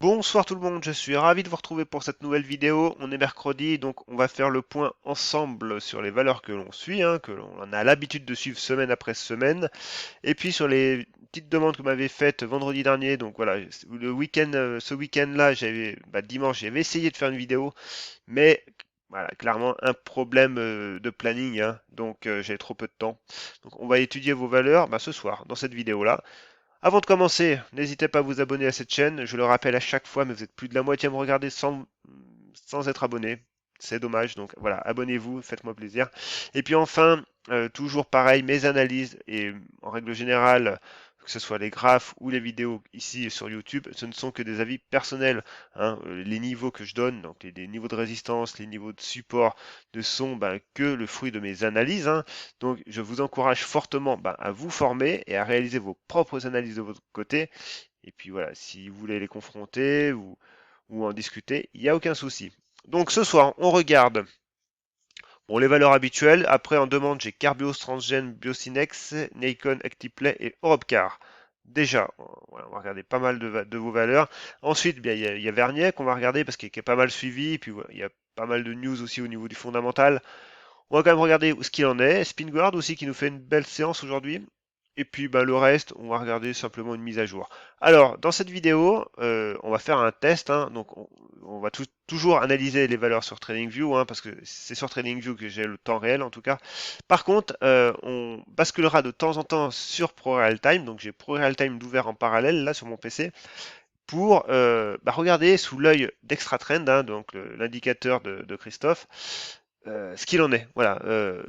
Bonsoir tout le monde, je suis ravi de vous retrouver pour cette nouvelle vidéo. On est mercredi, donc on va faire le point ensemble sur les valeurs que l'on suit, que l'on a l'habitude de suivre semaine après semaine, et puis sur les petites demandes que vous m'avez faites vendredi dernier. Donc voilà, le week-end, ce week-end-là, dimanche, j'avais essayé de faire une vidéo, mais voilà, clairement un problème de planning, donc j'avais trop peu de temps. Donc on va étudier vos valeurs ce soir dans cette vidéo-là. Avant de commencer, n'hésitez pas à vous abonner à cette chaîne. Je le rappelle à chaque fois, mais vous êtes plus de la moitié à me regarder sans être abonné. C'est dommage. Donc voilà, abonnez-vous, faites-moi plaisir. Et puis enfin, toujours pareil, mes analyses et en règle générale, que ce soit les graphes ou les vidéos ici sur YouTube, ce ne sont que des avis personnels. Les niveaux que je donne, donc les niveaux de résistance, les niveaux de support, ne sont que le fruit de mes analyses. Donc, je vous encourage fortement à vous former et à réaliser vos propres analyses de votre côté. Et puis voilà, si vous voulez les confronter ou en discuter, il n'y a aucun souci. Donc ce soir, on regarde les valeurs habituelles. Après, en demande, j'ai Carbios, Transgen, Biocinex, Nikon, Actiplay et Europcar. Déjà, voilà, on va regarder pas mal de vos valeurs. Ensuite, il y a Vernier qu'on va regarder parce qu'il est pas mal suivi. Et puis voilà, il y a pas mal de news aussi au niveau du fondamental. On va quand même regarder ce qu'il en est. Spinguard aussi qui nous fait une belle séance aujourd'hui. Et puis le reste, on va regarder simplement une mise à jour. Alors, dans cette vidéo, on va faire un test. Donc, on va toujours analyser les valeurs sur TradingView, parce que c'est sur TradingView que j'ai le temps réel en tout cas. Par contre, on basculera de temps en temps sur ProRealTime. Donc, j'ai ProRealTime d'ouvert en parallèle là sur mon PC pour regarder sous l'œil d'ExtraTrend, donc l'indicateur de Christophe, ce qu'il en est. Voilà.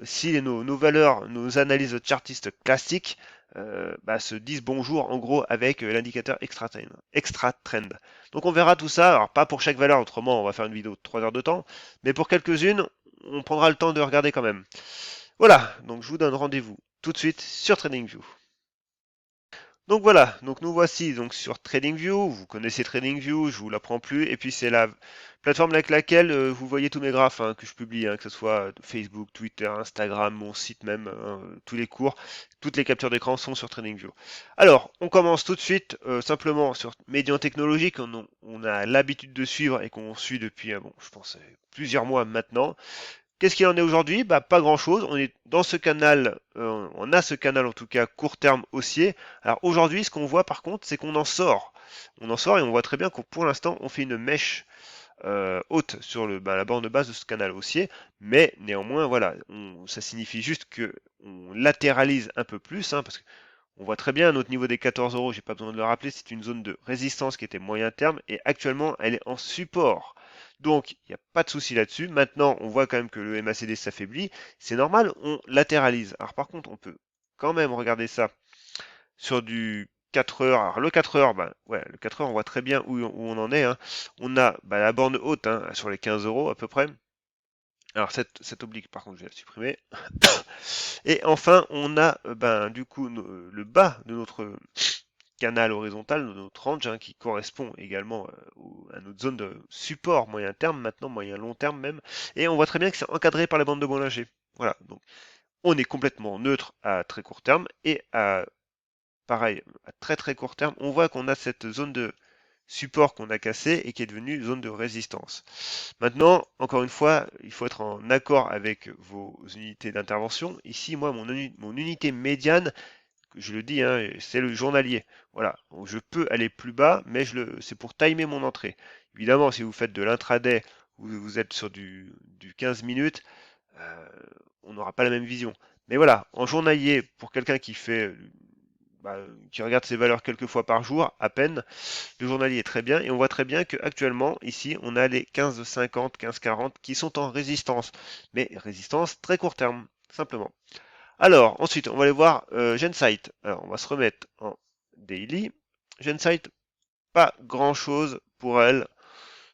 Si nos valeurs, nos analyses chartistes classiques se disent bonjour en gros avec l'indicateur extra trend. Donc on verra tout ça. Alors pas pour chaque valeur, autrement on va faire une vidéo de 3 heures de temps, mais pour quelques-unes, on prendra le temps de regarder quand même. Voilà. Donc je vous donne rendez-vous tout de suite sur TradingView. Donc voilà, donc nous voici donc sur TradingView. Vous connaissez TradingView, je vous l'apprends plus. Et puis c'est la plateforme avec laquelle vous voyez tous mes graphes que je publie, que ce soit Facebook, Twitter, Instagram, mon site même, tous les cours, toutes les captures d'écran sont sur TradingView. Alors, on commence tout de suite simplement sur Médian Technologique, on a l'habitude de suivre et qu'on suit depuis, je pense, plusieurs mois maintenant. Qu'est-ce qu'il en est aujourd'hui? Pas grand-chose. On est dans ce canal, on a ce canal en tout cas court terme haussier. Alors aujourd'hui, ce qu'on voit par contre, c'est qu'on en sort. On en sort et on voit très bien que pour l'instant, on fait une mèche haute sur la bande de base de ce canal haussier. Mais néanmoins, voilà, ça signifie juste que on latéralise un peu plus, parce que on voit très bien notre niveau des 14 euros, j'ai pas besoin de le rappeler, c'est une zone de résistance qui était moyen terme et actuellement elle est en support. Donc il n'y a pas de souci là-dessus. Maintenant, on voit quand même que le MACD s'affaiblit. C'est normal, on latéralise. Alors par contre, on peut quand même regarder ça sur du 4 heures. Alors le 4 heures, ouais, le 4 heures, on voit très bien où on en est. On a la borne haute sur les 15 euros à peu près. Alors cette oblique, par contre, je vais la supprimer. Et enfin, on a du coup le bas de notre canal horizontal, de notre range, qui correspond également à notre zone de support moyen terme, maintenant moyen long terme même. Et on voit très bien que c'est encadré par la bande de Bollinger. Voilà, donc on est complètement neutre à très court terme et pareil, à très très court terme, on voit qu'on a cette zone de support qu'on a cassé et qui est devenue zone de résistance. Maintenant, encore une fois, il faut être en accord avec vos unités d'intervention. Ici, moi, mon unité médiane, je le dis, c'est le journalier. Voilà, donc, je peux aller plus bas, mais c'est pour timer mon entrée. Évidemment, si vous faites de l'intraday ou vous êtes sur du 15 minutes, euh, on n'aura pas la même vision. Mais voilà, en journalier, pour quelqu'un qui regarde ses valeurs quelques fois par jour, à peine, le journalier est très bien et on voit très bien qu'actuellement, ici, on a les 15,50, 15,40 qui sont en résistance, mais résistance très court terme, simplement. Alors, ensuite, on va aller voir Gensight. Alors, on va se remettre en daily. Gensight, pas grand chose pour elle.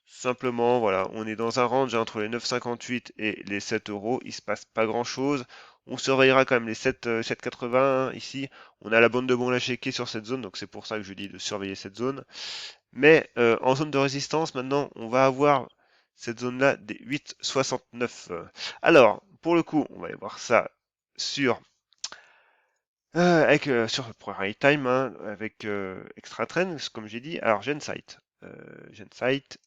Simplement, voilà, on est dans un range entre les 9,58 et les 7 euros. Il se passe pas grand chose. On surveillera quand même les 7, 7,80 ici. On a la bande de bon lâcher qui est sur cette zone, donc c'est pour ça que je dis de surveiller cette zone. Mais en zone de résistance, maintenant, on va avoir cette zone-là des 8,69. Alors, pour le coup, on va aller voir ça sur sur Prime Time, avec Extra Trends, comme j'ai dit. Alors, Gensight. Gensight.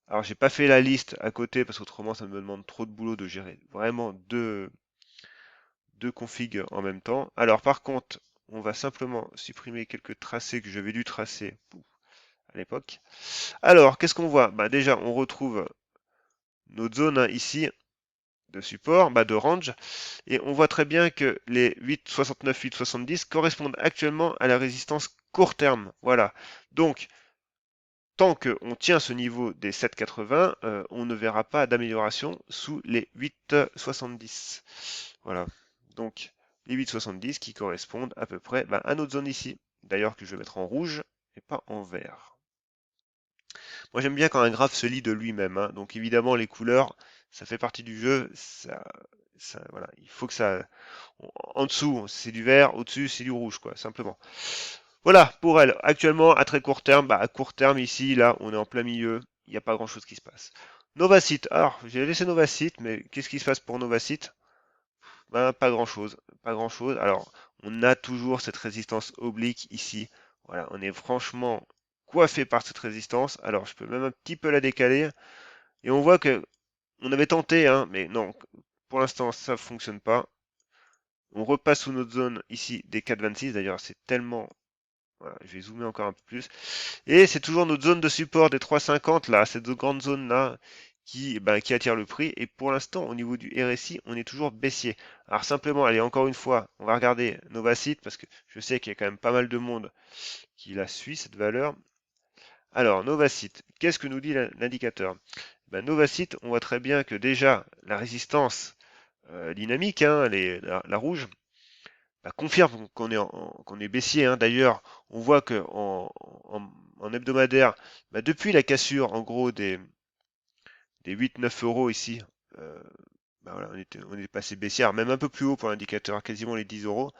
Alors j'ai pas fait la liste à côté parce qu'autrement ça me demande trop de boulot de gérer vraiment deux configs en même temps. Alors par contre, on va simplement supprimer quelques tracés que j'avais dû tracer à l'époque. Alors qu'est-ce qu'on voit? Bah déjà on retrouve notre zone hein, ici de support, de range, et on voit très bien que les 8,69, 8,70 correspondent actuellement à la résistance court terme. Voilà. Donc tant qu'on tient ce niveau des 7,80, on ne verra pas d'amélioration sous les 8,70. Voilà. Donc, les 8,70 qui correspondent à peu près à notre zone ici. D'ailleurs, que je vais mettre en rouge et pas en vert. Moi, j'aime bien quand un graphe se lit de lui-même. Hein. Donc, évidemment, les couleurs, ça fait partie du jeu. Voilà, il faut que ça. En dessous, c'est du vert. Au-dessus, c'est du rouge, quoi, simplement. Voilà pour elle. Actuellement, à très court terme, à court terme ici, là, on est en plein milieu. Il n'y a pas grand-chose qui se passe. Novacite. Alors, j'ai laissé Novacite, mais qu'est-ce qui se passe pour Novacite? Pas grand-chose. Pas grand-chose. Alors, on a toujours cette résistance oblique ici. Voilà, on est franchement coiffé par cette résistance. Alors, je peux même un petit peu la décaler. Et on voit que on avait tenté, hein, mais non, pour l'instant, ça ne fonctionne pas. On repasse sous notre zone ici des 4,26. D'ailleurs, c'est tellement. Voilà, je vais zoomer encore un peu plus. Et c'est toujours notre zone de support des 3,50 là, cette grande zone là qui attire le prix. Et pour l'instant, au niveau du RSI, on est toujours baissier. Alors simplement, allez, encore une fois, on va regarder Novacite parce que je sais qu'il y a quand même pas mal de monde qui la suit, cette valeur. Alors, Novacite, qu'est-ce que nous dit l'indicateur? Novacite, on voit très bien que déjà la résistance dynamique, hein, la rouge, confirme qu'on est baissier. Hein. D'ailleurs, on voit que en hebdomadaire, depuis la cassure en gros des 8-9 euros ici, euh, voilà, on est passé baissière, même un peu plus haut pour l'indicateur, quasiment les 10 euros.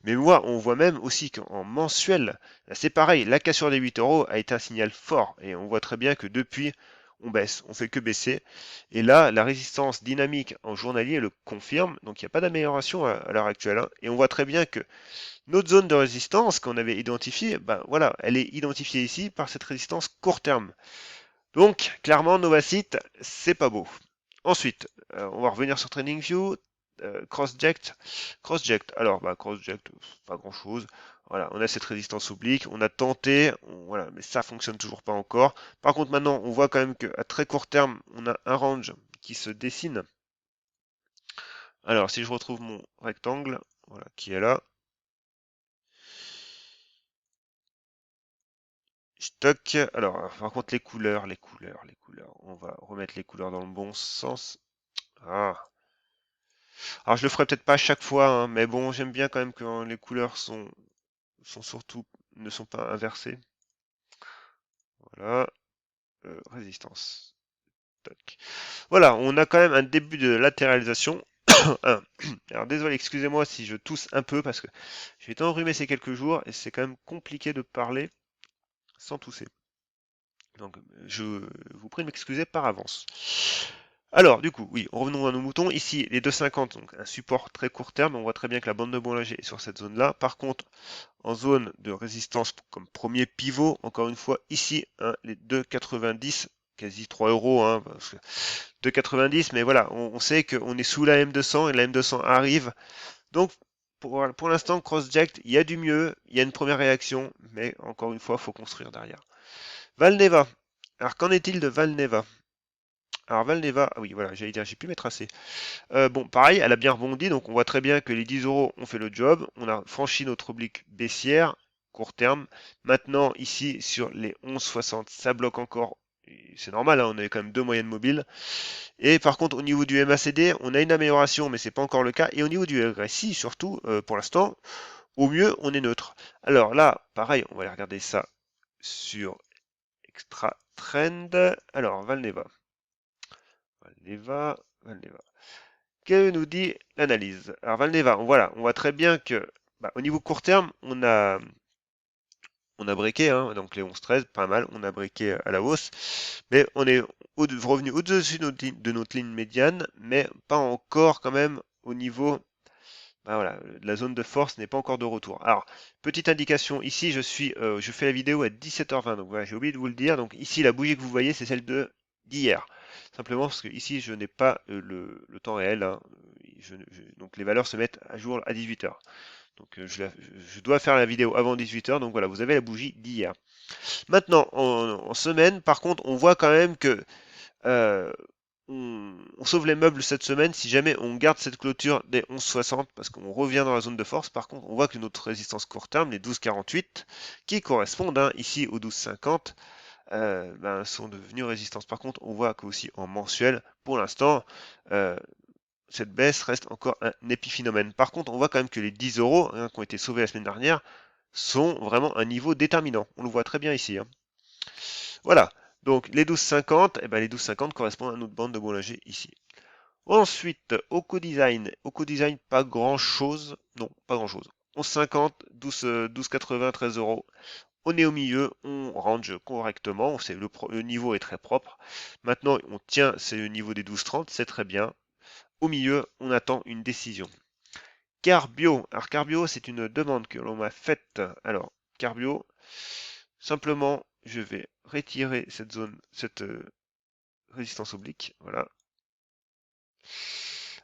Mais moi, on voit même aussi qu'en mensuel, là, c'est pareil, la cassure des 8 euros a été un signal fort. Et on voit très bien que depuis, on baisse, on fait que baisser. Et là, la résistance dynamique en journalier le confirme, donc il n'y a pas d'amélioration à l'heure actuelle. Hein. Et on voit très bien que notre zone de résistance qu'on avait identifiée, voilà, elle est identifiée ici par cette résistance court terme. Donc, clairement, Novacite, c'est pas beau. Ensuite, on va revenir sur TradingView, CrossJect. CrossJect, alors, CrossJect, pas grand-chose. Voilà, on a cette résistance oblique, on a tenté, voilà, mais ça fonctionne toujours pas encore. Par contre, maintenant, on voit quand même qu'à très court terme, on a un range qui se dessine. Alors, si je retrouve mon rectangle, voilà, qui est là, stock. Alors, par contre, les couleurs. On va remettre les couleurs dans le bon sens. Ah. Alors, je le ferai peut-être pas à chaque fois, hein, mais bon, j'aime bien quand même quand les couleurs sont surtout, ne sont pas inversées. Voilà. Résistance. Tac. Voilà, on a quand même un début de latéralisation. Alors, désolé, excusez-moi si je tousse un peu parce que j'ai été enrhumé ces quelques jours et c'est quand même compliqué de parler sans tousser. Donc, je vous prie de m'excuser par avance. Alors, du coup, oui, revenons à nos moutons. Ici, les 2,50, donc un support très court terme. On voit très bien que la bande de Bollinger est sur cette zone-là. Par contre, en zone de résistance comme premier pivot, encore une fois, ici, hein, les 2,90, quasi 3 euros, hein, 2,90, mais voilà, on sait qu'on est sous la M200 et la M200 arrive. Donc, pour l'instant, CrossJect, il y a du mieux, il y a une première réaction, mais encore une fois, il faut construire derrière. Valneva. Alors, qu'en est-il de Valneva? Alors Valneva, ah oui, voilà, j'allais dire, j'ai pu mes tracés. Bon, pareil, elle a bien rebondi, donc on voit très bien que les 10 euros ont fait le job. On a franchi notre oblique baissière, court terme. Maintenant, ici, sur les 11,60, ça bloque encore. C'est normal, hein, on a quand même deux moyennes mobiles. Et par contre, au niveau du MACD, on a une amélioration, mais c'est pas encore le cas. Et au niveau du RSI, surtout, pour l'instant, au mieux, on est neutre. Alors là, pareil, on va aller regarder ça sur Extra Trend. Alors, Valneva. Valneva. Que nous dit l'analyse? Alors Valneva, voilà, on voit très bien que au niveau court terme, on a breaké, hein, donc les 11-13, pas mal, on a breaké à la hausse, mais on est revenu au-dessus de notre ligne médiane, mais pas encore quand même au niveau Ah, voilà, la zone de force n'est pas encore de retour. Alors, petite indication, ici je fais la vidéo à 17h20, donc voilà, j'ai oublié de vous le dire. Donc ici, la bougie que vous voyez, c'est celle de d'hier. Simplement parce que ici, je n'ai pas le temps réel, hein. Donc les valeurs se mettent à jour à 18h. Donc je dois faire la vidéo avant 18h, donc voilà, vous avez la bougie d'hier. Maintenant, en semaine, par contre, on voit quand même que euh, on sauve les meubles cette semaine si jamais on garde cette clôture des 11,60 parce qu'on revient dans la zone de force. Par contre, on voit que notre résistance court terme, les 12,48, qui correspondent ici aux 12,50, ben, sont devenus résistance. Par contre, on voit qu'aussi en mensuel, pour l'instant, euh, cette baisse reste encore un épiphénomène. Par contre, on voit quand même que les 10 euros qui ont été sauvés la semaine dernière sont vraiment un niveau déterminant. On le voit très bien ici, hein. Voilà. Donc les 12,50, eh ben, les 12,50 correspondent à notre bande de Bollinger ici. Ensuite, Oco-Design. Oco-Design, pas grand-chose. Non, pas grand-chose. 11,50, 12,80, 13 euros. On est au milieu, on range correctement. Le niveau est très propre. Maintenant, on tient, c'est le niveau des 12,30, c'est très bien. Au milieu, on attend une décision. Carbio. Alors, Carbio, c'est une demande que l'on m'a faite. Alors, Carbio, simplement, je vais retirer cette zone, cette résistance oblique. Voilà.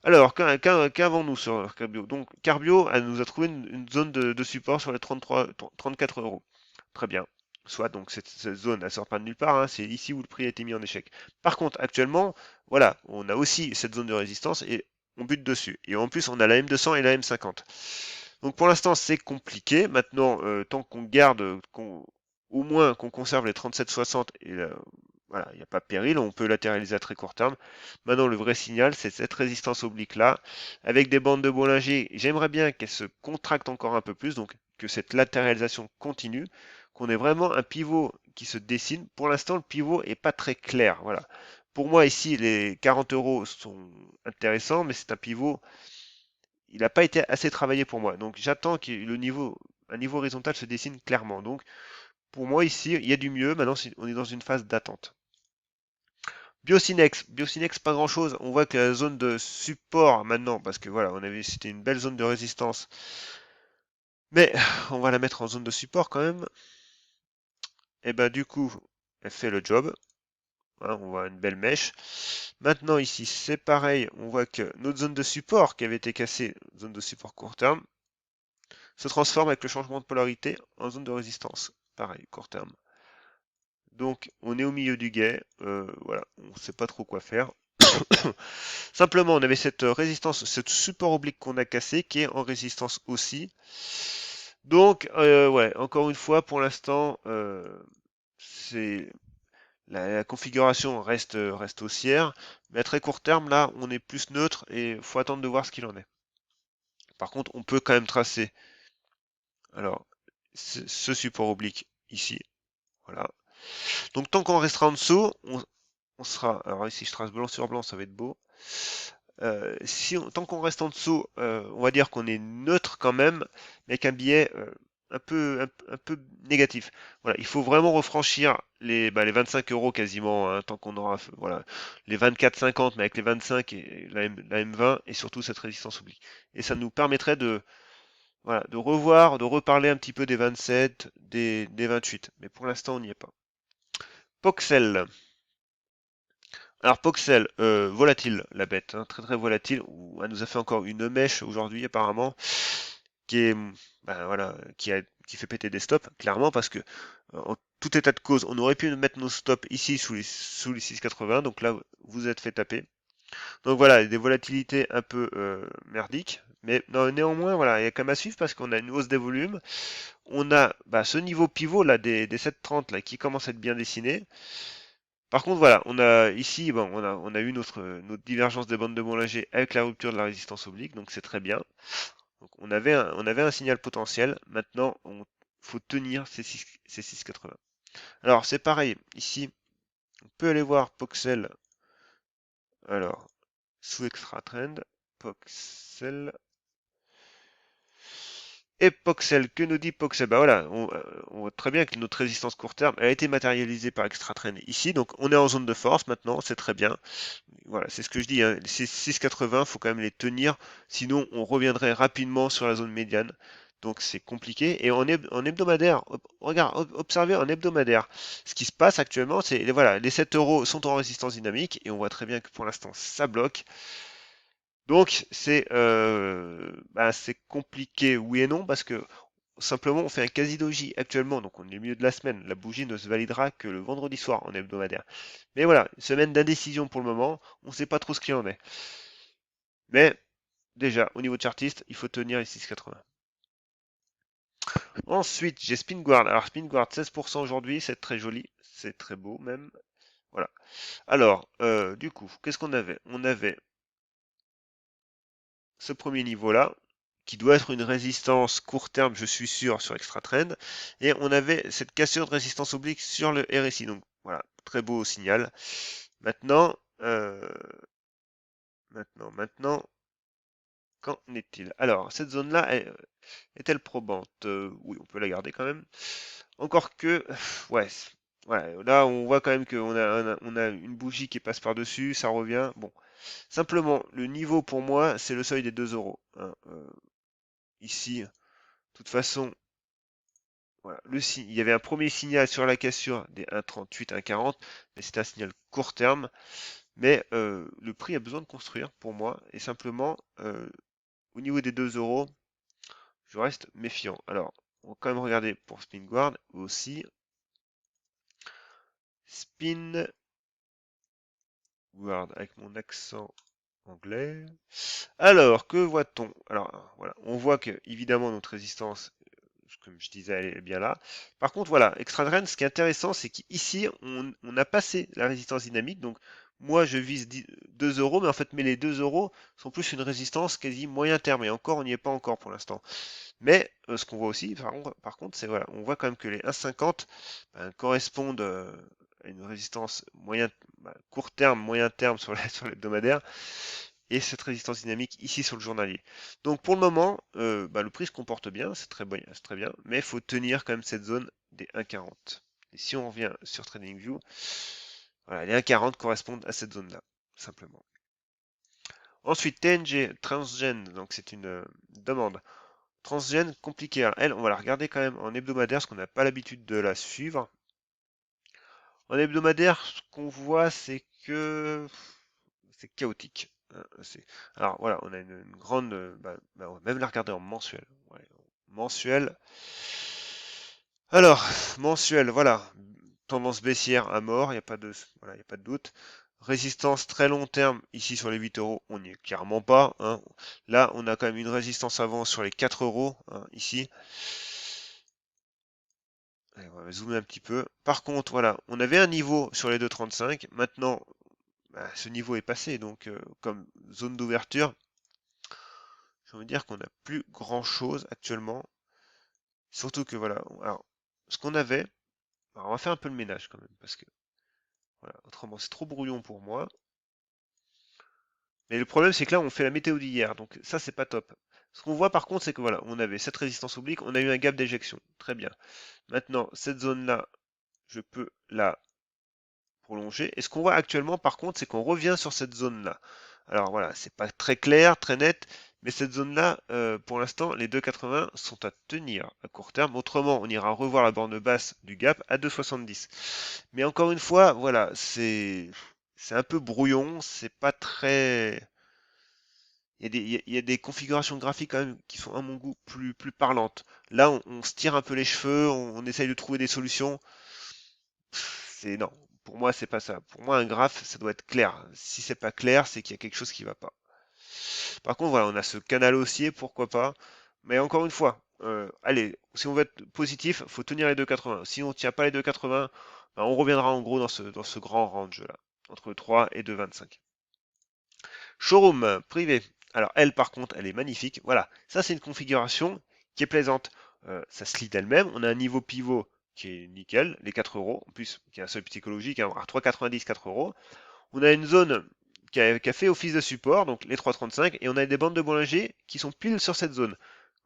Alors, qu'avons-nous sur Carbio? Donc, Carbio, elle nous a trouvé une zone de support sur les 34 euros. Très bien. Soit donc cette zone, elle sort pas de nulle part, hein, c'est ici où le prix a été mis en échec. Par contre, actuellement, voilà, on a aussi cette zone de résistance et on bute dessus. Et en plus, on a la M200 et la M50. Donc pour l'instant, c'est compliqué. Maintenant, tant qu'on garde, au moins qu'on conserve les 37,60 et voilà, il n'y a pas péril, on peut latéraliser à très court terme. Maintenant, le vrai signal, c'est cette résistance oblique là, avec des bandes de Bollinger. J'aimerais bien qu'elle se contracte encore un peu plus, donc que cette latéralisation continue, qu'on ait vraiment un pivot qui se dessine. Pour l'instant, le pivot est pas très clair. Voilà. Pour moi, ici, les 40 euros sont intéressants, mais c'est un pivot, il n'a pas été assez travaillé pour moi. Donc j'attends que un niveau horizontal se dessine clairement. Donc pour moi ici, il y a du mieux. Maintenant, on est dans une phase d'attente. Biocinex, pas grand chose. On voit que la zone de support maintenant, parce que voilà, c'était une belle zone de résistance. Mais on va la mettre en zone de support quand même. Et ben du coup, elle fait le job, hein, on voit une belle mèche. Maintenant ici, c'est pareil. On voit que notre zone de support qui avait été cassée, zone de support court terme, se transforme avec le changement de polarité en zone de résistance. Pareil, court terme. Donc on est au milieu du guet, voilà, on ne sait pas trop quoi faire. Simplement, on avait cette résistance, ce support oblique qu'on a cassé, qui est en résistance aussi. Donc, ouais, encore une fois, pour l'instant, c'est la configuration reste haussière, mais à très court terme, là, on est plus neutre et il faut attendre de voir ce qu'il en est. Par contre, on peut quand même tracer, alors, ce support oblique ici, voilà. Donc tant qu'on restera en dessous, on sera. Alors ici, je trace blanc sur blanc, ça va être beau. Tant qu'on reste en dessous, on va dire qu'on est neutre quand même, mais avec un biais un peu négatif. Voilà, il faut vraiment refranchir les 25 euros quasiment, hein, tant qu'on aura voilà, les 24,50, mais avec les 25 et la M20 et surtout cette résistance oblique. Et ça nous permettrait voilà, de revoir, de reparler un petit peu des 27, des 28. Mais pour l'instant, on n'y est pas. Poxel. Alors Poxel, volatile la bête, hein, très très volatile. Elle nous a fait encore une mèche aujourd'hui apparemment, qui est, ben, voilà, qui fait péter des stops, clairement parce que en tout état de cause, on aurait pu mettre nos stops ici sous les 6,80, donc là vous êtes fait taper. Donc voilà, des volatilités un peu merdiques, mais néanmoins voilà, il y a quand même à suivre parce qu'on a une hausse des volumes, on a ce niveau pivot là des 7,30 là qui commence à être bien dessiné. Par contre, voilà, on a ici, bon, on a eu notre divergence des bandes de Bollinger avec la rupture de la résistance oblique, donc c'est très bien. Donc on avait un signal potentiel. Maintenant, il faut tenir ces 6,80. Alors c'est pareil, ici, on peut aller voir Poxel. Alors, sous extra trend, Poxel. Et Poxel, que nous dit Poxel? Bah voilà, on voit très bien que notre résistance court terme a été matérialisée par extra trend ici, donc on est en zone de force maintenant, c'est très bien. voilà, c'est ce que je dis, hein, ces 6,80, faut quand même les tenir, sinon on reviendrait rapidement sur la zone médiane. Donc c'est compliqué. Et en hebdomadaire, regarde, observez en hebdomadaire. Ce qui se passe actuellement, c'est voilà, les 7 euros sont en résistance dynamique et on voit très bien que pour l'instant ça bloque. Donc c'est compliqué, oui et non, parce que simplement on fait un quasi-doji actuellement, donc on est au milieu de la semaine. La bougie ne se validera que le vendredi soir en hebdomadaire. Mais voilà, semaine d'indécision pour le moment, on ne sait pas trop ce qu'il en est. Mais déjà, au niveau chartiste, il faut tenir les 6,80. Ensuite, j'ai SpinGuard. Alors SpinGuard 16% aujourd'hui, c'est très joli, c'est très beau même. Voilà. Alors, du coup, qu'est-ce qu'on avait? On avait ce premier niveau-là, qui doit être une résistance court terme, je suis sûr, sur Extra Trend. Et on avait cette cassure de résistance oblique sur le RSI. Donc voilà, très beau signal. Maintenant, maintenant, qu'en est-il? Alors, cette zone-là est-elle probante? Oui, on peut la garder quand même. Encore que, ouais, ouais, là on voit quand même qu'on a une bougie qui passe par-dessus, ça revient. Bon, simplement, le niveau pour moi, c'est le seuil des 2 euros, hein. Ici, de toute façon, voilà, il y avait un premier signal sur la cassure des 1,38, 1,40, mais c'est un signal court terme. Mais le prix a besoin de construire pour moi, et simplement, au niveau des 2 euros, je reste méfiant. Alors, on va quand même regarder pour SpinGuard aussi. SpinGuard avec mon accent anglais. Alors, que voit-on? Alors, voilà, on voit que évidemment notre résistance, comme je disais, elle est bien là. Par contre, voilà, Extra Drain, ce qui est intéressant, c'est qu'ici, on a passé la résistance dynamique. Donc, moi, je vise 2 euros, mais en fait, les 2 euros sont plus une résistance quasi moyen terme. Et encore, on n'y est pas encore pour l'instant. Mais ce qu'on voit aussi, par contre, c'est voilà, on voit quand même que les 1,50 correspondent à une résistance court terme, moyen terme sur sur l'hebdomadaire, et cette résistance dynamique ici sur le journalier. Donc pour le moment, le prix se comporte bien, c'est très bien, mais il faut tenir quand même cette zone des 1,40. Et si on revient sur TradingView, voilà, les 1,40 correspondent à cette zone-là, simplement. Ensuite, TNG, Transgen, donc c'est une demande. Transgen, compliqué. Alors, elle, on va la regarder quand même en hebdomadaire, parce qu'on n'a pas l'habitude de la suivre. En hebdomadaire, ce qu'on voit, c'est que c'est chaotique, hein. Alors voilà, on a une grande. On va même la regarder en mensuel. Ouais, mensuel. Alors, mensuel, voilà. Tendance baissière à mort, il n'y a pas de, voilà, y a pas de doute. Résistance très long terme, ici sur les 8 euros, on n'y est clairement pas, hein. Là, on a quand même une résistance avant sur les 4 euros, hein, ici. Allez, on va zoomer un petit peu. Par contre, voilà, on avait un niveau sur les 2,35. Maintenant, ce niveau est passé. Donc, comme zone d'ouverture, j'ai envie de dire qu'on n'a plus grand-chose actuellement. Surtout que, voilà, alors, ce qu'on avait, alors on va faire un peu le ménage quand même, parce que, voilà, autrement, c'est trop brouillon pour moi. Mais le problème, c'est que là, on fait la météo d'hier. Donc, ça, c'est pas top. Ce qu'on voit, par contre, c'est que, voilà, on avait cette résistance oblique, on a eu un gap d'éjection. Très bien. Maintenant, cette zone-là, je peux la prolongé. Et ce qu'on voit actuellement, par contre, c'est qu'on revient sur cette zone-là. Alors voilà, c'est pas très clair, très net, mais cette zone-là, pour l'instant, les 2,80 sont à tenir à court terme. Autrement, on ira revoir la borne basse du gap à 2,70. Mais encore une fois, voilà, c'est un peu brouillon, c'est pas très. Il y a des configurations graphiques quand même qui sont à mon goût plus parlantes. Là, on se tire un peu les cheveux, on essaye de trouver des solutions. C'est non. Pour moi, c'est pas ça. Pour moi, un graphe, ça doit être clair. Si c'est pas clair, c'est qu'il y a quelque chose qui va pas. Par contre, voilà, on a ce canal haussier, pourquoi pas. Mais encore une fois, allez, si on veut être positif, faut tenir les 2,80. Si on ne tient pas les 2,80, on reviendra en gros dans ce grand range là, entre 3 et 2,25. Showroom privé. Alors elle, par contre, elle est magnifique. Voilà, ça c'est une configuration qui est plaisante. Ça se lit d'elle-même. On a un niveau pivot qui est nickel, les 4 euros, en plus, qui est un seuil psychologique, hein, à 3,90, 4 euros. On a une zone qui a fait office de support, donc les 3,35, et on a des bandes de Bollinger qui sont pile sur cette zone.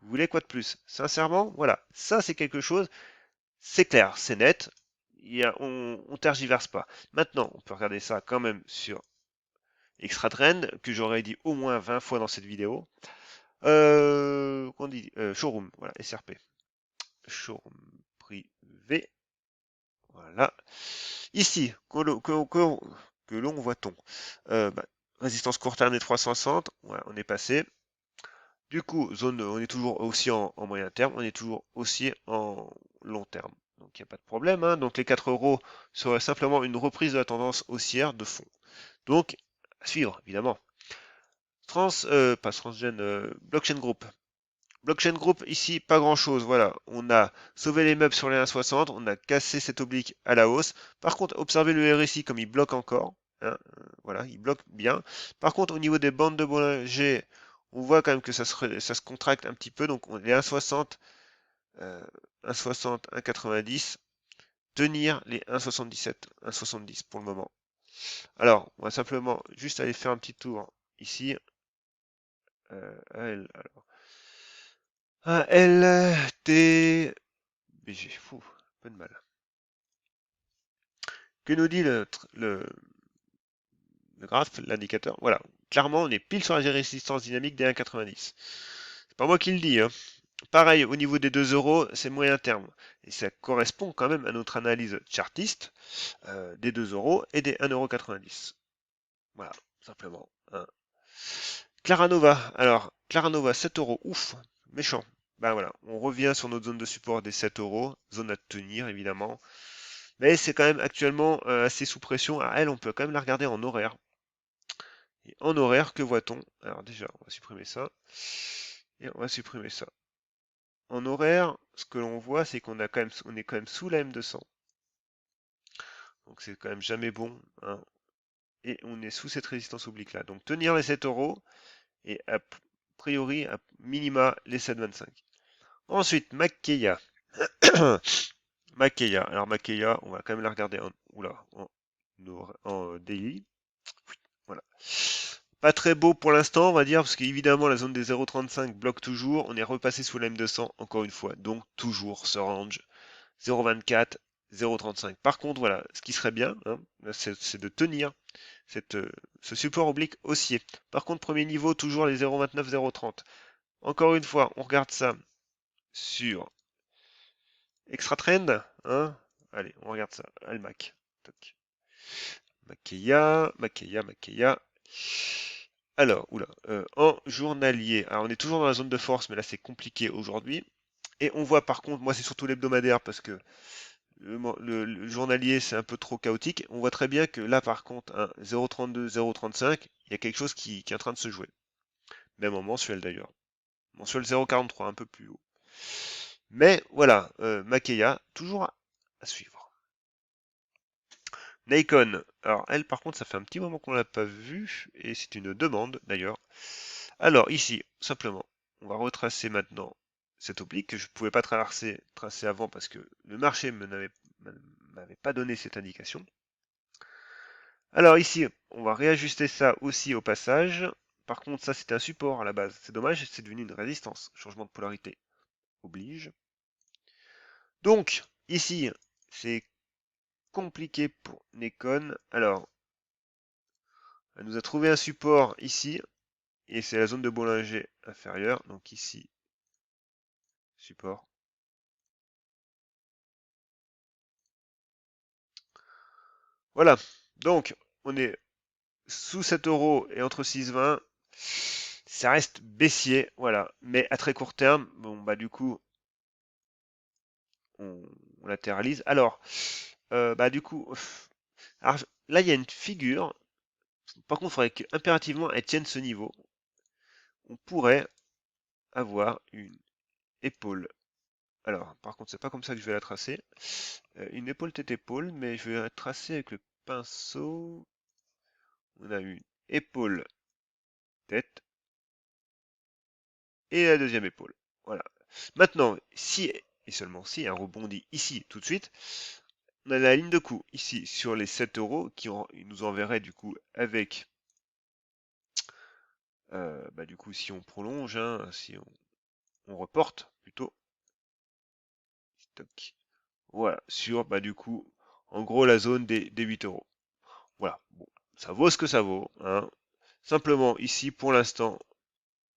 Vous voulez quoi de plus? Sincèrement, voilà, ça c'est quelque chose, c'est clair, c'est net, on tergiverse pas. Maintenant, on peut regarder ça quand même sur Extra Trend, que j'aurais dit au moins 20 fois dans cette vidéo. Qu'on dit Showroom, voilà, SRP. Showroom privé. Voilà. Ici, que l'on voit-on bah, résistance court terme des 360, voilà, on est passé. Du coup, zone, on est toujours aussi en moyen terme, on est toujours aussi en long terme. Donc il n'y a pas de problème, hein. Donc les 4 euros seraient simplement une reprise de la tendance haussière de fond. Donc, à suivre, évidemment. Pas Transgen, Blockchain Group. Blockchain Group, ici, pas grand chose. Voilà, on a sauvé les meubles sur les 1,60, on a cassé cette oblique à la hausse. Par contre, observez le RSI comme il bloque encore, hein, voilà, il bloque bien. Par contre, au niveau des bandes de Bollinger, on voit quand même que ça se contracte un petit peu. Donc, les 1,60, 1,60, 1,90, tenir les 1,77, 1,70 pour le moment. Alors, on va simplement juste aller faire un petit tour ici. Alors, LTBG, fou, un peu de mal. Que nous dit le graphe, l'indicateur? Voilà, clairement, on est pile sur la résistance dynamique des 1,90. C'est pas moi qui le dis, hein. Pareil, au niveau des 2 euros, c'est moyen terme. Et ça correspond quand même à notre analyse chartiste des 2 euros et des 1,90 €. Voilà, simplement, hein. Claranova, alors, Claranova, 7 euros, ouf, méchant. Ben voilà, on revient sur notre zone de support des 7 euros, zone à tenir évidemment. Mais c'est quand même actuellement assez sous pression. À elle, on peut quand même la regarder en horaire. Et en horaire, que voit-on? Alors déjà, on va supprimer ça. Et on va supprimer ça. En horaire, ce que l'on voit, c'est qu'on a quand même, on est quand même sous la M200. Donc c'est quand même jamais bon, hein. Et on est sous cette résistance oblique là. Donc tenir les 7 euros et a priori, à minima, les 7,25. Ensuite, Makeya. Makeya. Alors Makeya, on va quand même la regarder en daily. Voilà. Pas très beau pour l'instant, on va dire, parce qu'évidemment la zone des 0,35 bloque toujours. On est repassé sous la M200 encore une fois, donc toujours ce range 0,24, 0,35. Par contre, voilà, ce qui serait bien, hein, c'est de tenir ce support oblique haussier. Par contre, premier niveau, toujours les 0,29, 0,30. Encore une fois, on regarde ça sur Extra Trend, hein. Allez, on regarde ça. Almac. Toc. Makeya. Alors, oula, en journalier. Alors, on est toujours dans la zone de force, mais là, c'est compliqué aujourd'hui. Et on voit par contre, moi, c'est surtout l'hebdomadaire parce que le journalier, c'est un peu trop chaotique. On voit très bien que là, par contre, un 0,32, 0,35, il y a quelque chose qui est en train de se jouer. Même en mensuel d'ailleurs. Mensuel 0,43, un peu plus haut. Mais voilà, Makeya, toujours à suivre. Nikon, alors elle par contre ça fait un petit moment qu'on l'a pas vue et c'est une demande d'ailleurs. Alors ici, simplement, on va retracer maintenant cette oblique que je ne pouvais pas tracer avant parce que le marché m'avait pas donné cette indication. Alors ici, on va réajuster ça aussi au passage. Par contre, ça c'était un support à la base. C'est dommage, c'est devenu une résistance. Changement de polarité oblige. Donc, ici, c'est compliqué pour Nikon. Alors, elle nous a trouvé un support ici, et c'est la zone de Bollinger inférieure. Donc ici, support. Voilà. Donc, on est sous 7 euros et entre 6,20. Ça reste baissier, voilà. Mais à très court terme, bon, bah du coup, on latéralise. Alors, bah du coup, alors, là, il y a une figure. Par contre, il faudrait qu'impérativement elle tienne ce niveau. On pourrait avoir une épaule. Alors, par contre, c'est pas comme ça que je vais la tracer. Une épaule tête épaule, mais je vais la tracer avec le pinceau. On a une épaule tête et la deuxième épaule. Voilà. Maintenant, si et seulement si elle rebondit ici tout de suite, on a la ligne de coup ici sur les 7 euros qui nous enverrait du coup avec bah, du coup si on prolonge, hein, si on reporte plutôt. Stock. Voilà, sur bah du coup, en gros la zone des 8 euros. Voilà, bon, ça vaut ce que ça vaut, hein. Simplement, ici, pour l'instant,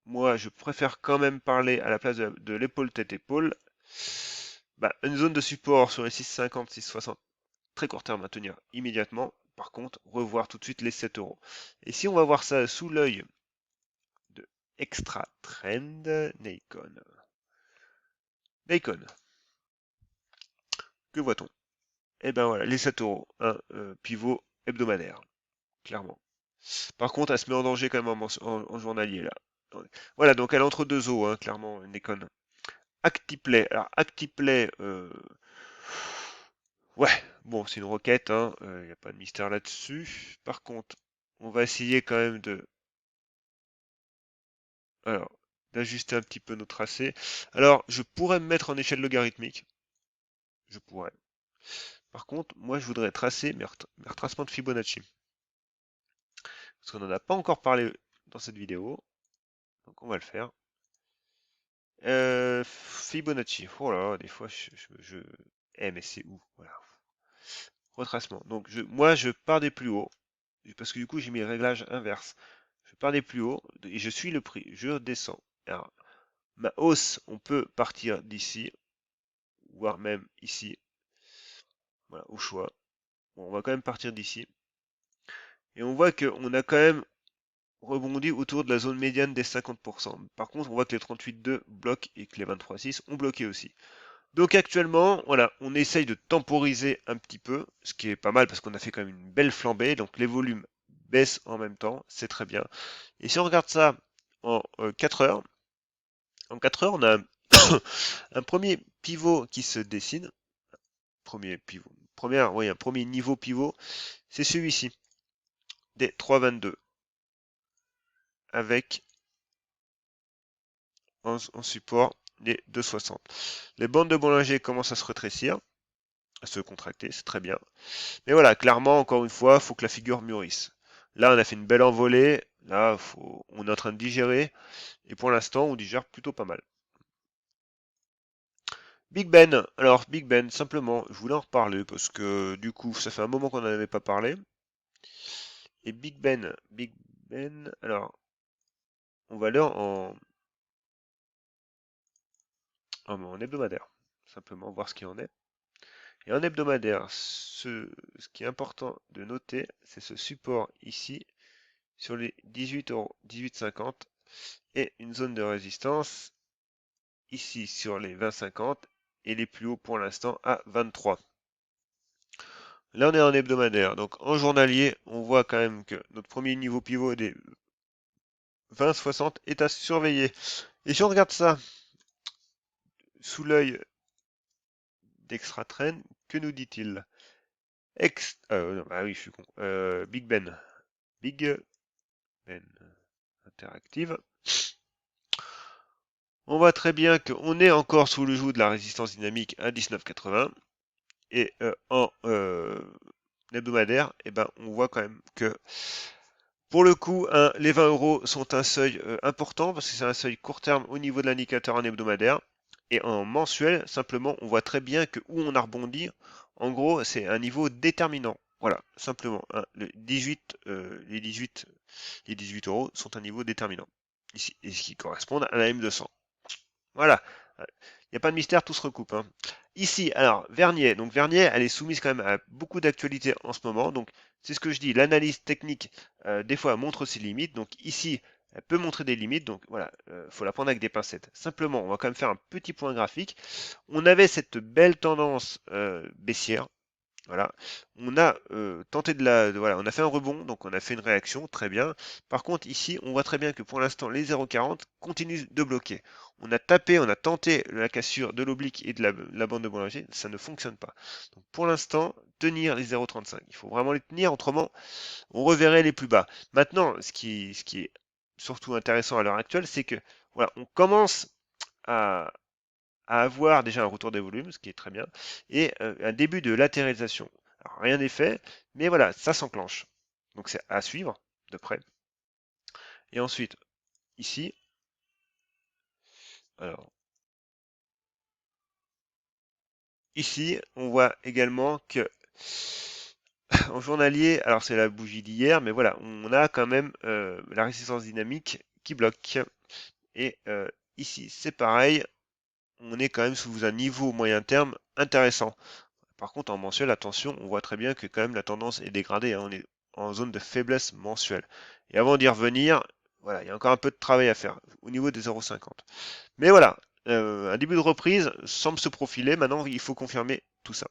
moi, je préfère quand même parler à la place de l'épaule tête-épaule. Bah, une zone de support sur les 6,50, 6,60, très court terme à tenir immédiatement. Par contre, revoir tout de suite les 7 euros. Et si on va voir ça sous l'œil de Extra Trend, Nikon. Nikon, que voit-on? Eh ben voilà, les 7 euros, un pivot hebdomadaire, clairement. Par contre, elle se met en danger quand même en journalier là. Voilà, donc elle est entre deux eaux, hein, clairement, Nikon. ActiPlay. Alors, ActiPlay, ouais, bon, c'est une requête, hein, il n'y a pas de mystère là-dessus. Par contre, on va essayer quand même alors, d'ajuster un petit peu nos tracés. Alors, je pourrais me mettre en échelle logarithmique. Je pourrais. Par contre, moi, je voudrais tracer mes retracements de Fibonacci. Parce qu'on n'en a pas encore parlé dans cette vidéo. Donc, on va le faire. Fibonacci. Oh là, des fois, Eh, mais c'est où? Voilà. Retracement. Donc, moi, je pars des plus hauts. Parce que du coup, j'ai mis réglage inverse. Je pars des plus hauts et je suis le prix. Je descends. Alors, ma hausse, on peut partir d'ici, voire même ici. Voilà, au choix. Bon, on va quand même partir d'ici. Et on voit qu'on a quand même rebondi autour de la zone médiane des 50%. Par contre, on voit que les 38,2 bloquent et que les 23,6 ont bloqué aussi. Donc actuellement, voilà, on essaye de temporiser un petit peu, ce qui est pas mal parce qu'on a fait quand même une belle flambée. Donc les volumes baissent en même temps, c'est très bien. Et si on regarde ça en 4 heures, en 4 heures, on a un premier pivot qui se dessine. Premier pivot. Oui, un premier niveau pivot, c'est celui-ci, des 3,22, avec en support les 2,60. Les bandes de Bollinger commencent à se rétrécir, à se contracter, c'est très bien. Mais voilà, clairement, encore une fois, il faut que la figure mûrisse. Là, on a fait une belle envolée. Là, on est en train de digérer. Et pour l'instant, on digère plutôt pas mal. Big Ben. Alors, Big Ben, simplement, je voulais en reparler parce que du coup, ça fait un moment qu'on n'en avait pas parlé. Et Big Ben, alors, on va aller en hebdomadaire. Simplement, voir ce qu'il en est. Et en hebdomadaire, ce qui est important de noter, c'est ce support ici, sur les 18 euros, 18,50, et une zone de résistance ici sur les 20,50 et les plus hauts pour l'instant à 23. Là, on est en hebdomadaire. Donc, en journalier, on voit quand même que notre premier niveau pivot des 20,60 est à surveiller. Et si on regarde ça sous l'œil d'Extra-Trend, que nous dit-il? Ah oui, je suis con. Big Ben. Big Ben Interactive. On voit très bien qu'on est encore sous le joug de la résistance dynamique à 19,80. Et en hebdomadaire, eh ben, on voit quand même que pour le coup, les 20 euros sont un seuil important parce que c'est un seuil court terme au niveau de l'indicateur en hebdomadaire. Et en mensuel, simplement, on voit très bien que où on a rebondi, en gros, c'est un niveau déterminant. Voilà, simplement. Hein, les 18 euros sont un niveau déterminant. Ici, et ce qui correspond à la M200. Voilà. Il n'y a pas de mystère, tout se recoupe. Hein. Ici, alors, Vernier. Donc, Vernier, elle est soumise quand même à beaucoup d'actualités en ce moment. Donc, c'est ce que je dis. L'analyse technique, des fois, montre ses limites. Donc, ici, elle peut montrer des limites. Donc, voilà, faut la prendre avec des pincettes. Simplement, on va quand même faire un petit point graphique. On avait cette belle tendance baissière. Voilà, on a tenté voilà, on a fait un rebond, donc on a fait une réaction, très bien. Par contre, ici, on voit très bien que pour l'instant, les 0,40 continuent de bloquer. On a tapé, on a tenté la cassure de l'oblique et de la bande de Bollinger, ça ne fonctionne pas. Donc pour l'instant, tenir les 0,35. Il faut vraiment les tenir, autrement, on reverrait les plus bas. Maintenant, ce qui est surtout intéressant à l'heure actuelle, c'est que voilà, on commence à, à avoir déjà un retour des volumes, ce qui est très bien, et un début de latéralisation. Alors, rien n'est fait, mais voilà, ça s'enclenche. Donc c'est à suivre de près. Et ensuite, ici, alors, ici, on voit également que En journalier, alors c'est la bougie d'hier, mais voilà, on a quand même la résistance dynamique qui bloque. Et ici, c'est pareil, on est quand même sous un niveau moyen terme intéressant. Par contre, en mensuel, attention, on voit très bien que quand même la tendance est dégradée, hein, on est en zone de faiblesse mensuelle. Et avant d'y revenir, voilà, il y a encore un peu de travail à faire au niveau des 0,50. Mais voilà, un début de reprise semble se profiler. Maintenant, il faut confirmer tout ça.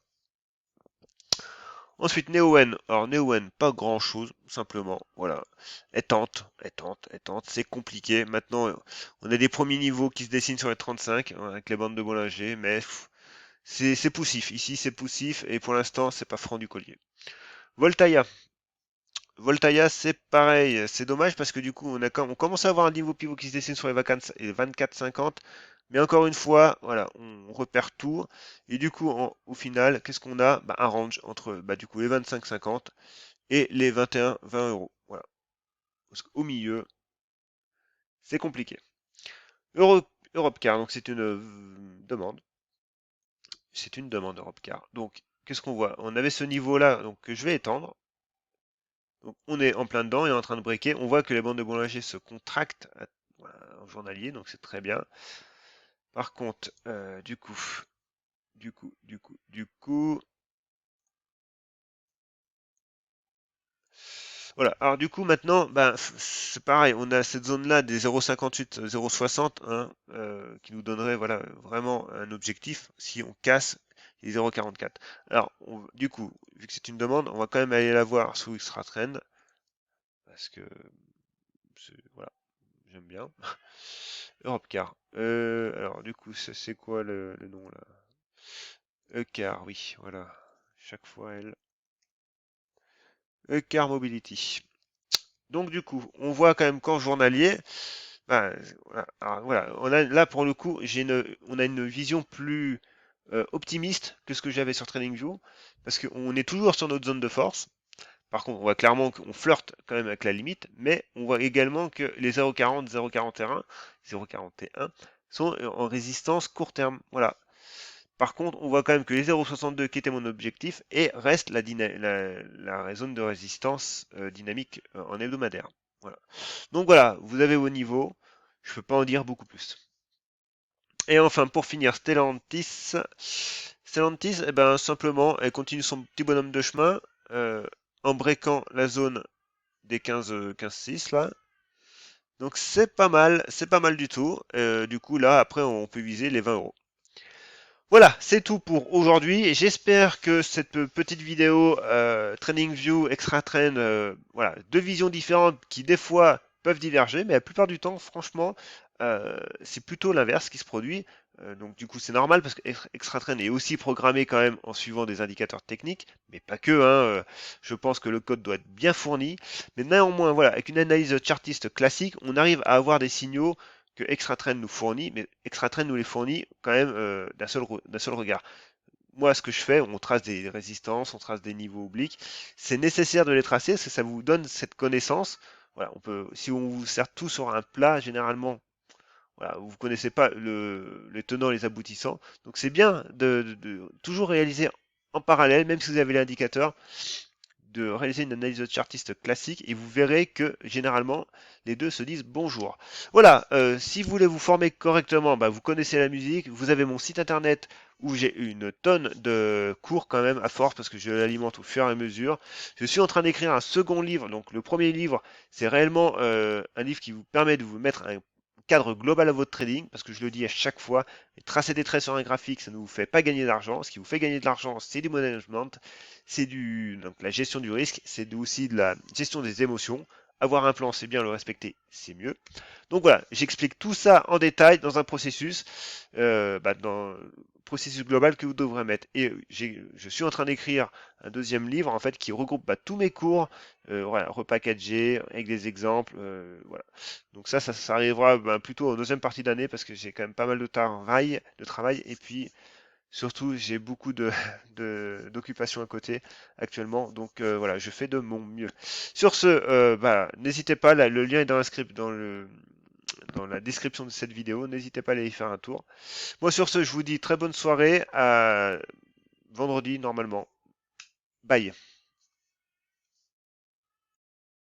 Ensuite, Neoen. Alors, Neoen, pas grand chose, simplement. Voilà. Elle tente, elle tente, elle tente. C'est compliqué. Maintenant, on a des premiers niveaux qui se dessinent sur les 35, hein, avec les bandes de Bollinger, mais c'est poussif. Ici, c'est poussif, et pour l'instant, c'est pas franc du collier. Voltaïa. Voltaïa, c'est pareil. C'est dommage parce que du coup, on commence à avoir un niveau pivot qui se dessine sur les 24-50. Mais encore une fois, voilà, on repère tout. Et du coup, au final, qu'est-ce qu'on a? Bah, un range entre du coup, les 25-50 et les 21-20 euros. Voilà. Parce qu'au milieu, c'est compliqué. Europcar, donc c'est une demande. C'est une demande Europcar. Donc, qu'est-ce qu'on voit? On avait ce niveau-là, donc que je vais étendre. Donc, on est en plein dedans et en train de breaker. On voit que les bandes de Bollinger se contractent voilà, en journalier, donc c'est très bien. Par contre, du coup, voilà. Alors du coup, maintenant, ben, c'est pareil. On a cette zone-là des 0,58, 0,60, hein, qui nous donnerait, voilà, vraiment un objectif si on casse les 0,44. Alors, du coup, vu que c'est une demande, on va quand même aller la voir sous Extra Trend parce que voilà, j'aime bien. Europcar. Alors du coup, c'est quoi le nom là? Car, oui, voilà. Chaque fois elle. Car Mobility. Donc du coup, on voit quand même qu'en journalier, ben, voilà, alors, voilà, on a, là pour le coup, on a une vision plus optimiste que ce que j'avais sur TradingView, parce qu'on est toujours sur notre zone de force. Par contre, on voit clairement qu'on flirte quand même avec la limite, mais on voit également que les 0,40, 0,41, 0,41 sont en résistance court terme. Voilà. Par contre, on voit quand même que les 0,62 qui était mon objectif et reste la zone de résistance dynamique en hebdomadaire. Voilà. Donc voilà, vous avez vos niveaux. Je ne peux pas en dire beaucoup plus. Et enfin, pour finir, Stellantis. Stellantis, eh ben, simplement, elle continue son petit bonhomme de chemin en breakant la zone des 15,6 là. Donc c'est pas mal du tout. Du coup, là, après, on peut viser les 20 euros. Voilà, c'est tout pour aujourd'hui. J'espère que cette petite vidéo TradingView, Extra Trend, voilà, deux visions différentes qui des fois peuvent diverger, mais la plupart du temps, franchement, c'est plutôt l'inverse qui se produit. Donc du coup, c'est normal parce que Extra Trend est aussi programmé quand même en suivant des indicateurs techniques, mais pas que. Hein, je pense que le code doit être bien fourni, mais néanmoins, voilà, avec une analyse chartiste classique, on arrive à avoir des signaux que ExtraTrend nous fournit, mais ExtraTrend nous les fournit quand même d'un seul regard. Moi, ce que je fais, on trace des résistances, on trace des niveaux obliques. C'est nécessaire de les tracer parce que ça vous donne cette connaissance. Voilà, si on vous sert tout sur un plat, généralement, voilà, vous ne connaissez pas les tenants et les aboutissants. Donc c'est bien de toujours réaliser en parallèle, même si vous avez l'indicateur, de réaliser une analyse de chartiste classique et vous verrez que généralement les deux se disent bonjour. Voilà, si vous voulez vous former correctement, vous connaissez la musique, vous avez mon site internet où j'ai une tonne de cours quand même à force parce que je l'alimente au fur et à mesure. Je suis en train d'écrire un second livre, donc le premier livre c'est réellement un livre qui vous permet de vous mettre un cadre global à votre trading, parce que je le dis à chaque fois, tracer des traits sur un graphique, ça ne vous fait pas gagner d'argent. Ce qui vous fait gagner de l'argent, c'est du management, c'est donc la gestion du risque, c'est aussi de la gestion des émotions. Avoir un plan, c'est bien, le respecter, c'est mieux. Donc voilà, j'explique tout ça en détail dans un processus, dans le processus global que vous devrez mettre. Et je suis en train d'écrire un deuxième livre en fait qui regroupe tous mes cours, voilà, repackagés avec des exemples, voilà. Donc ça arrivera plutôt en deuxième partie d'année parce que j'ai quand même pas mal de travail et puis surtout, j'ai beaucoup d'occupations à côté actuellement, donc voilà, je fais de mon mieux. Sur ce, n'hésitez pas, le lien est dans dans la description de cette vidéo, n'hésitez pas à aller y faire un tour. Moi sur ce, je vous dis très bonne soirée, à vendredi normalement. Bye.